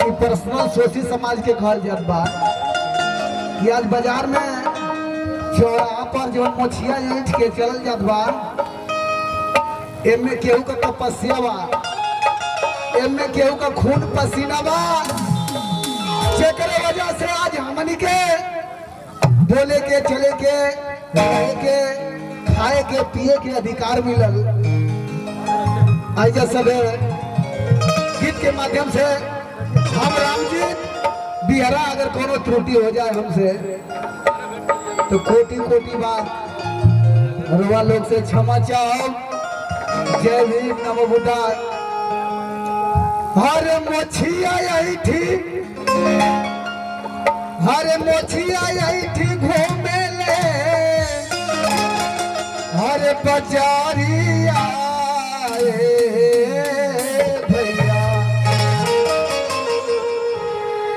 कि पर्सनल सोची समाज के घर जात बा कि आज बाजार में चौराहा पर जो मोछिया ईंट के चल जात बा, एमे केहू का तपस्या बा, एमे केहू का खून पसीना बा, जेकरे वजह से आज हमनी के बोले के, चले के, रहे के, खाए के, पिए के अधिकार मिलल। आइजा सब गीत के माध्यम से हम राम जी बिहरा अगर कोनो त्रुटि हो जाए हमसे तो कोटि कोटि बार रुआ लोग से क्षमा चाहो। जय भीम, नमो बुद्धाय। हरे मोछिया यही थी, हरे मोछिया यही थी घूमे ले, हरे बजारिया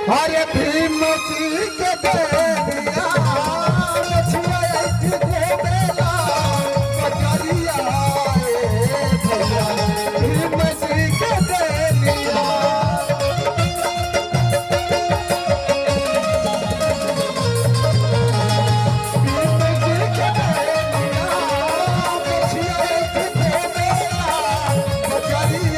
हरे भीम जी के दे दिया, मोछिया ऐठी घूमेला बजारिया भैया, भीम जी के दे दिया। भीम जी के दे दिया, मोछिया ऐठी घूमेला बजारिया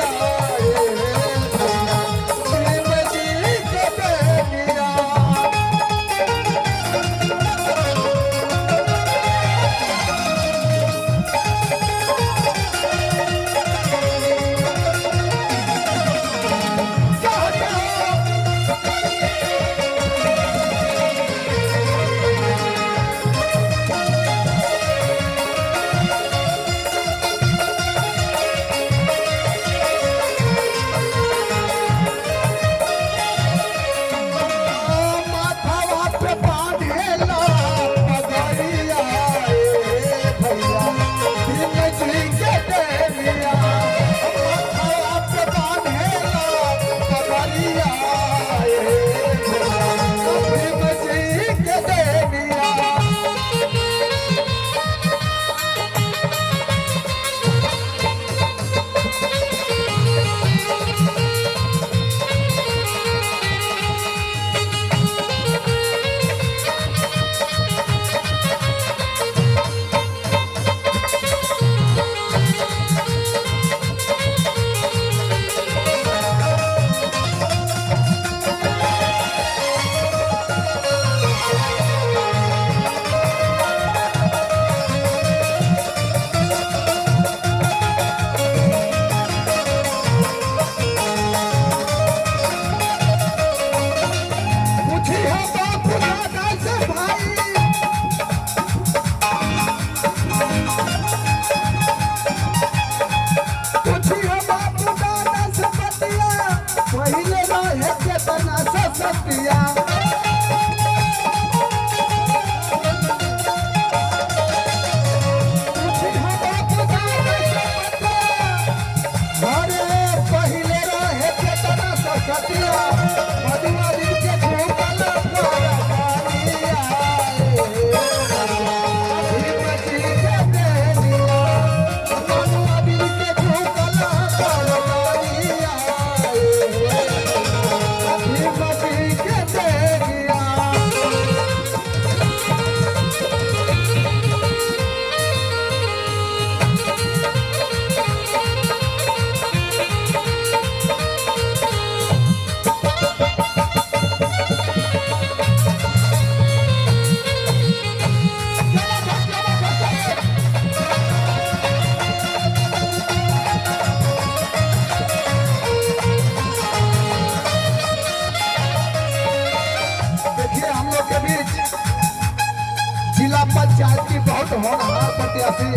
पंचायत की बहुत होनहार प्रत्याशी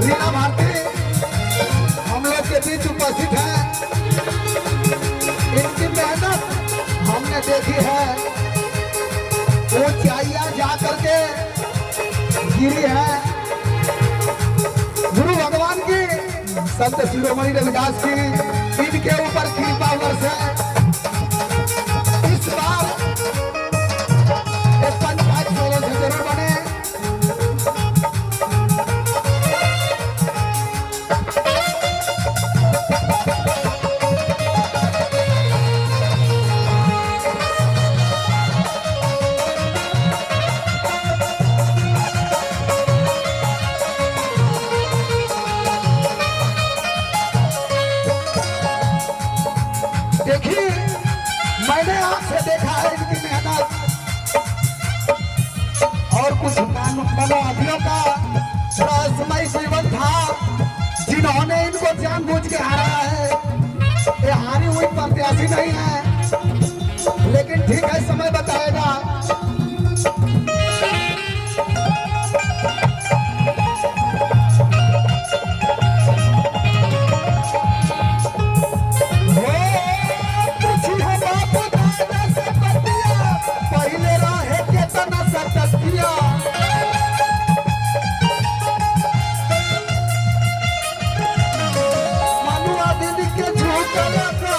रीना भारती हम लोग के बीच उपस्थित है। इनकी मेहनत हमने देखी है, ऊंचाइयां जा करके गिरी है। गुरु भगवान की, संत शिरोमणि रविदास की इनके ऊपर कृपा वर्ष है। इस बार पंचायत जरूर बने। कुछ मनोवादियों का रहस्यमय जीवन था जिन्होंने इनको जानबूझ के हारा है। ये हारी हुई प्रत्याशी नहीं है, लेकिन ठीक है, समय बताएगा। पहले रहे केतना सततिया मनुआ दिन के झूठला का